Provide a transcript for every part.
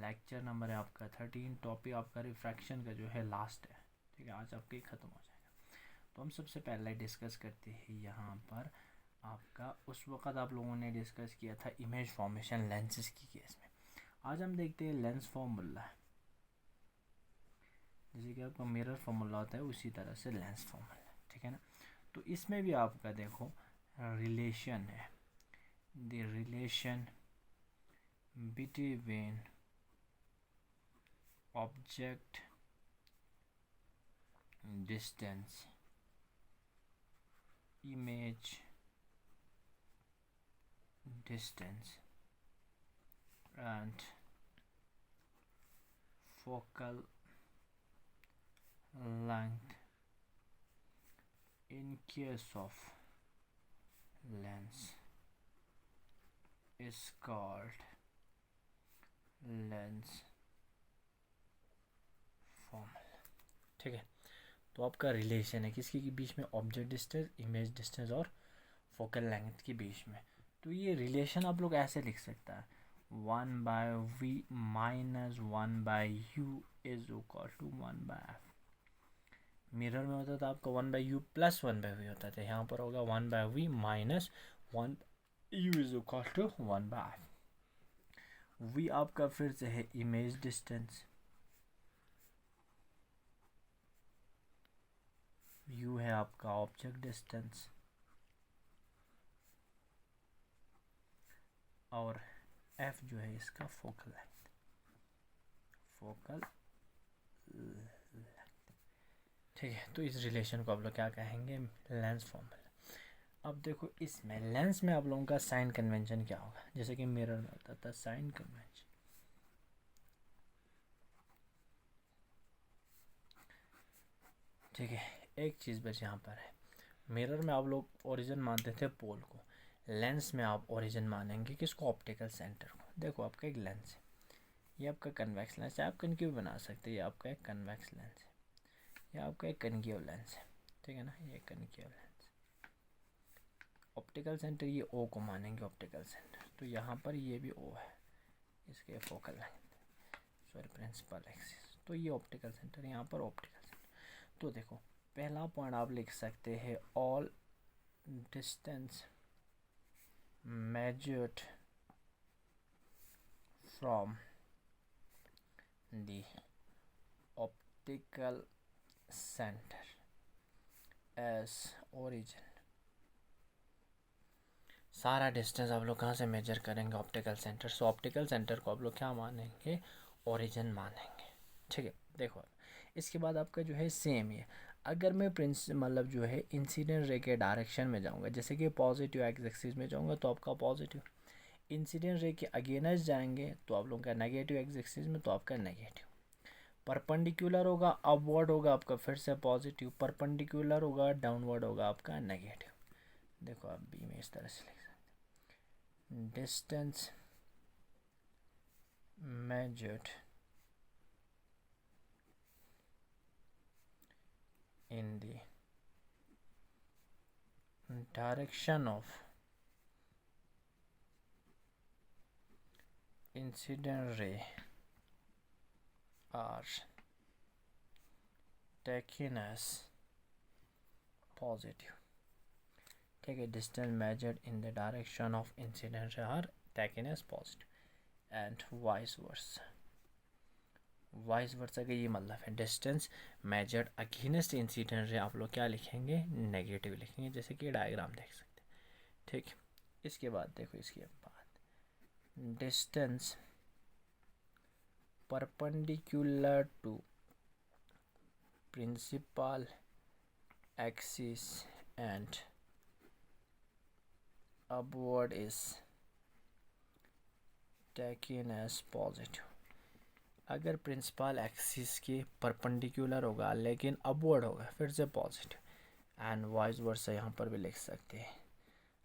Lecture number है आपका 13, topic आपका रिफ्रैक्शन का जो है लास्ट है, ठीक है, आज आपका ही ख़त्म हो जाएगा। तो हम सबसे पहले डिस्कस करते हैं यहाँ पर आपका, उस वक़्त आप लोगों ने डिस्कस किया था इमेज फॉर्मेशन लेंसेज की केस में। आज हम देखते हैं लेंस फॉर्मूला, जैसे कि आपका मिरर फार्मूला होता है उसी तरह से लेंस फार्मूला, ठीक है ना। तो इसमें भी आपका देखो रिलेशन है, the relation between object distance image distance and focal length in case of lens is called lens formula, ठीक है। तो आपका रिलेशन है किसके के बीच में, ऑब्जेक्ट डिस्टेंस, इमेज डिस्टेंस और फोकल लेंथ के बीच में। तो ये रिलेशन आप लोग ऐसे लिख सकता है, 1/v minus 1/u is equal to 1/f। Mirror में होता था आपका 1/u प्लस 1/v होता था, यहाँ पर होगा 1/v minus 1u is equal to 1/f। v आपका फिर से है इमेज डिस्टेंस, u है आपका ऑब्जेक्ट डिस्टेंस और f जो है इसका फोकल लेंथ, फोकल लेंथ, ठीक है। तो इस रिलेशन को आप लोग क्या कहेंगे, लेंस फॉर्मूला। अब देखो इसमें लेंस में आप लोगों का साइन कन्वेंशन क्या होगा, जैसे कि मिरर में होता था साइन कन्वेंशन, ठीक है। एक चीज़ बस यहाँ पर है, मिरर में आप लोग ओरिजिन मानते थे पोल को, लेंस में आप ओरिजिन मानेंगे किसको, ऑप्टिकल सेंटर को। देखो आपका एक लेंस है, ये आपका कन्वेक्स लेंस है, आप कनकेव बना सकते हैं, ये आपका एक कन्वेक्स लेंस है, ये आपका एक कनकेव लेंस है, ठीक है ना, ये कनकेव लेंस। ऑप्टिकल सेंटर ये ओ को मानेंगे ऑप्टिकल सेंटर, तो यहाँ पर ये भी ओ है, इसके focal length, sorry principal axis, तो ये ऑप्टिकल सेंटर, यहाँ पर ऑप्टिकल सेंटर। तो देखो पहला पॉइंट आप लिख सकते हैं, all distance measured from the optical center as origin। सारा डिस्टेंस आप लोग कहाँ से मेजर करेंगे, ऑप्टिकल सेंटर। सो ऑप्टिकल सेंटर को आप लोग क्या मानेंगे, ओरिजिन मानेंगे, ठीक है। देखो इसके बाद आपका जो है सेम है, अगर मैं मतलब जो है इंसिडेंट रे के डायरेक्शन में जाऊंगा, जैसे कि पॉजिटिव एक्सिस में जाऊंगा तो आपका पॉजिटिव, इंसिडेंट रे के अगेंस्ट जाएंगे तो आप लोगों का नेगेटिव एक्सिस में तो आपका नेगेटिव, परपेंडिकुलर होगा अपवर्ड होगा आपका फिर से पॉजिटिव, परपेंडिकुलर होगा डाउनवर्ड होगा आपका नेगेटिव। देखो आप बी में इस तरह से लिख सकते हैं, distance measured in the direction of incident ray are taken as positive, ठीक है। Distance measured in the direction of incident ray are taken as positive and vice versa, vice versa का ये मतलब है distance measured against incident ray आप लोग क्या लिखेंगे, नेगेटिव लिखेंगे, जैसे कि डायग्राम देख सकते हैं, ठीक। इसके बाद देखो, इसके बाद distance perpendicular to principal axis and upward is taken as positive. अगर प्रिंसिपल एक्सिस के परपेंडिकुलर होगा लेकिन अपवर्ड होगा फिर से पॉजिटिव, एंड वाइस वर्सा यहाँ पर भी लिख सकते हैं,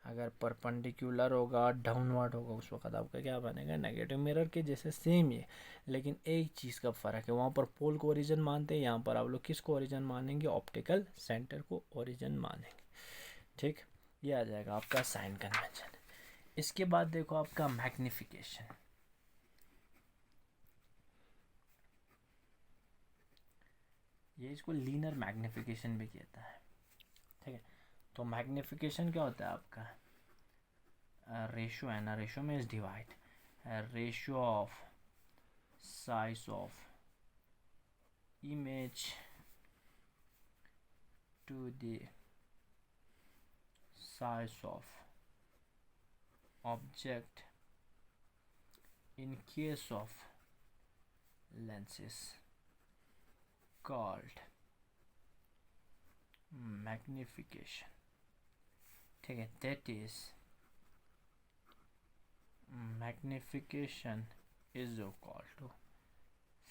अगर परपेंडिकुलर होगा डाउनवर्ड होगा उस वक्त आपका क्या बनेगा, नेगेटिव। मिरर के जैसे सेम ही है, लेकिन एक चीज़ का फ़र्क है, वहाँ पर पोल को ओरिजिन मानते हैं, यहाँ पर आप लोग किसको ओरिजिन मानेंगे, ऑप्टिकल सेंटर को ओरिजिन मानेंगे, ठीक। ये आ जाएगा आपका साइन कन्वेंशन। इसके बाद देखो आपका मैग्निफिकेशन, ये इसको लीनियर मैग्निफिकेशन भी कहता है, ठीक है। तो मैग्निफिकेशन क्या होता है आपका, रेशो है ना, रेशो में is divide, ratio of size of image to the size of object in case of lenses called magnification, ठीक है। that is magnification is equal to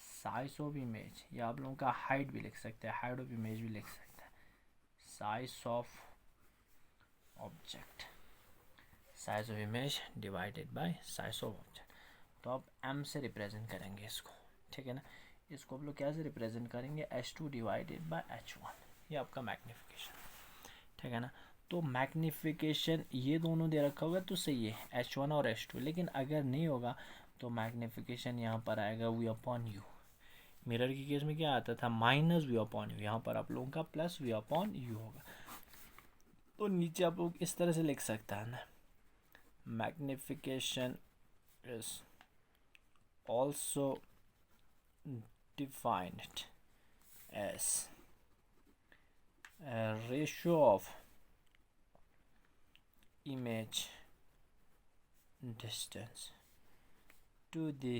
size of image, या आप लोगों का हाइट भी लिख सकते हैं, हाइट ऑफ इमेज भी लिख सकते हैं, size of object, size of image divided by size of object. तो आप m से रिप्रेजेंट करेंगे इसको, ठीक है ना। इसको आप लोग क्या से रिप्रेजेंट करेंगे, h2 डिवाइडेड बाय h1, ये आपका मैग्निफिकेशन, ठीक है ना। तो मैग्निफिकेशन ये दोनों दे रखा होगा तो सही है, h1 और h2, लेकिन अगर नहीं होगा तो मैग्निफिकेशन यहाँ पर आएगा v अपॉन यू। मिरर के केस में क्या आता था, माइनस v अपॉन यू, यहाँ पर आप लोगों का प्लस v अपॉन यू होगा। तो नीचे आप लोग इस तरह से लिख सकता है ना, magnification is also defined as ratio of image distance to the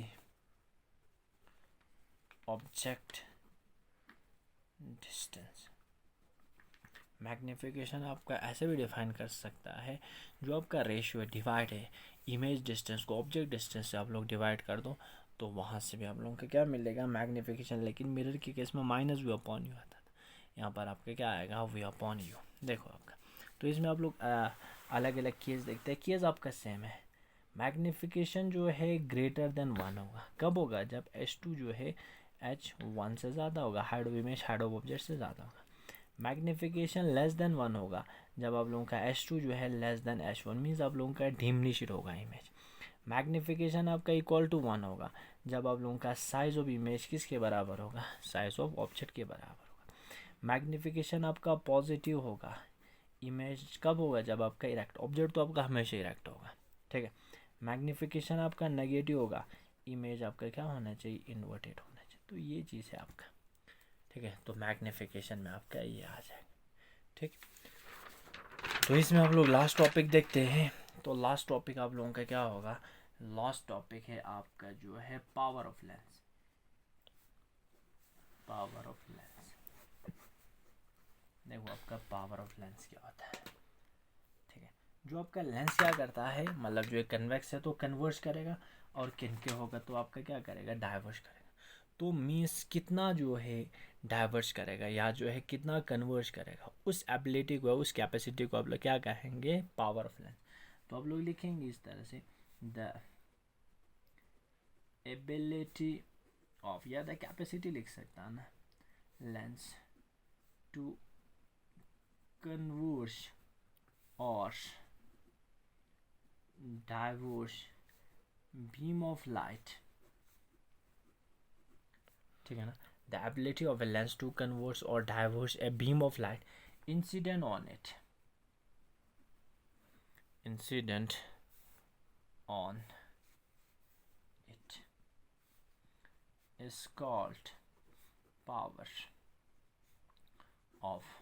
object distance। Magnification आपका ऐसे भी डिफाइन कर सकता है, जो आपका रेशियो है, डिवाइड है, इमेज डिस्टेंस को ऑब्जेक्ट डिस्टेंस से आप लोग डिवाइड कर दो तो वहाँ से भी आप लोगों का क्या मिलेगा, मैग्निफिकेशन। लेकिन मिरर के केस में माइनस वी अपॉन यू आता था, यहाँ पर आपका क्या आएगा, वी अपॉन यू। देखो आपका, तो इसमें आप लोग अलग अलग केस देखते हैं, केस आपका सेम है। मैग्निफिकेशन जो है ग्रेटर देन 1 होगा, कब होगा, जब h2 जो है h1 से ज़्यादा होगा, height of image height of object से ज़्यादा होगा। मैग्निफिकेशन लेस देन 1 होगा, जब आप लोगों का h2 जो है लेस देन h1, मीन्स आप लोगों का डिमिनिश्ड होगा इमेज। मैग्निफिकेशन आपका इक्वल टू 1 होगा, जब आप लोगों का साइज ऑफ इमेज किसके बराबर होगा, साइज ऑफ ऑब्जेक्ट के बराबर होगा। मैग्निफिकेशन आपका पॉजिटिव होगा, इमेज कब होगा, जब आपका इरेक्ट, ऑब्जेक्ट तो आपका हमेशा इरेक्ट होगा, ठीक है। मैग्निफिकेशन आपका नेगेटिव होगा, इमेज आपका क्या होना चाहिए, इन्वर्टेड होना चाहिए। तो ये चीज़ है आपका, ठीक है। तो मैग्निफिकेशन में आपका ये आ जाएगा, ठीक। तो इसमें आप लोग लास्ट टॉपिक देखते हैं। तो लास्ट टॉपिक आप लोगों का क्या होगा, लास्ट टॉपिक है आपका जो है power of lens, power of lens. देखो आपका पावर ऑफ लेंस क्या होता है, ठीक है। जो आपका लेंस क्या करता है, मतलब जो कन्वेक्स है तो कन्वर्स करेगा, और किनके होगा तो आपका क्या करेगा, डाइवर्स करेगा। तो मीन्स कितना जो है डाइवर्स करेगा या जो है कितना कन्वर्स करेगा, उस एबिलिटी को, उस कैपेसिटी को आप लोग क्या कहेंगे, पावर ऑफ लेंस। तो आप लोग लिखेंगे इस तरह से, द एबिलिटी ऑफ, या द कैपेसिटी लिख सकता है ना, lens to converse or diverse beam of light, ठीक है ना। the ability of a lens to converse or diverse a beam of light incident on it, incident on it is called power of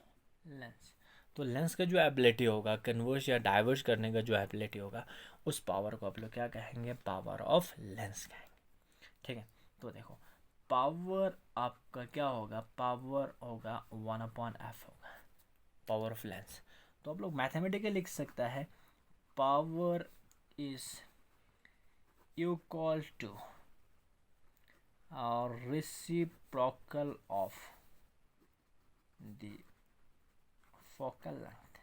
lens। तो lens का जो ability होगा converse या diverse करने का जो एबिलिटी होगा, उस पावर को आप लोग क्या कहेंगे, पावर ऑफ लेंस कहेंगे, ठीक है। तो देखो पावर आपका क्या होगा, पावर होगा 1/f होगा, पावर ऑफ लेंस। तो आप लोग मैथमेटिकली लिख सकता है, power is equal to reciprocal of the focal length.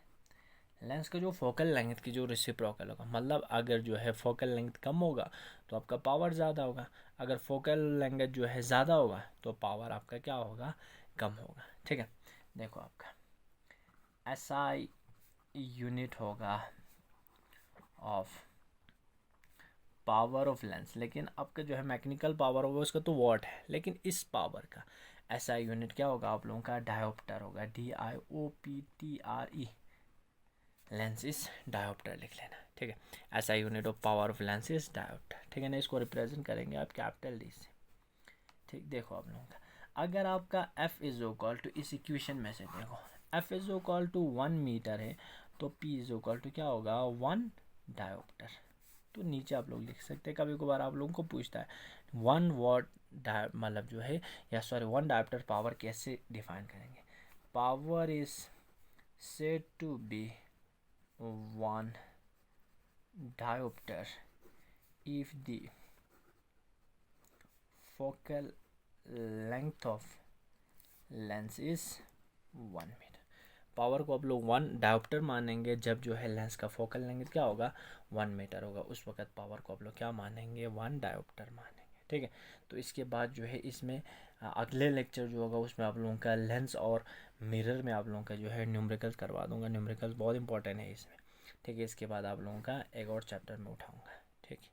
Lens का जो फोकल लेंथ की जो रेसिप्रोकल होगा, मतलब अगर जो है फोकल लेंथ कम होगा तो आपका पावर ज़्यादा होगा, अगर फोकल लेंथ जो है ज़्यादा होगा तो पावर आपका क्या होगा, कम होगा, ठीक है। देखो आपका SI यूनिट होगा ऑफ पावर ऑफ लेंस, लेकिन आपका जो है मैकेनिकल पावर होगा उसका तो वॉट है, लेकिन इस पावर का ऐसा यूनिट क्या होगा आप लोगों का, डायोप्टर होगा, DIOPTRE, लेंस इज डायोप्टर लिख लेना, ठीक है। ऐसा unit of power of lens is dioptre, ठीक है ना। इसको रिप्रेजेंट करेंगे आप कैपिटल D से, ठीक। देखो आप लोगों का अगर आपका F इज इक्वल टू, इस इक्वेशन में से देखो F is equal to 1 metre है, तो P इज इक्वल टू क्या होगा, 1 डायोप्टर। तो नीचे आप लोग लिख सकते हैं, कभी कभार आप लोगों को पूछता है 1 वॉट मतलब जो है, या सॉरी 1 डायोप्टर पावर कैसे डिफाइन करेंगे। Power is said to be 1 diopter if the focal length of lens is 1 metre. Power को आप लोग 1 डायोप्टर मानेंगे जब जो है लेंस का फोकल लेंथ क्या होगा, 1 मीटर होगा, उस वक्त पावर को आप लोग क्या मानेंगे, 1 डायोप्टर मानेंगे, ठीक है। तो इसके बाद जो है इसमें अगले लेक्चर जो होगा उसमें आप लोगों का लेंस और मिरर में आप लोगों का जो है न्यूमेरिकल्स करवा दूंगा। न्यूमेरिकल्स बहुत इंपॉर्टेंट है इसमें, ठीक है। इसके बाद आप लोगों का एक और चैप्टर में उठाऊंगा, ठीक है।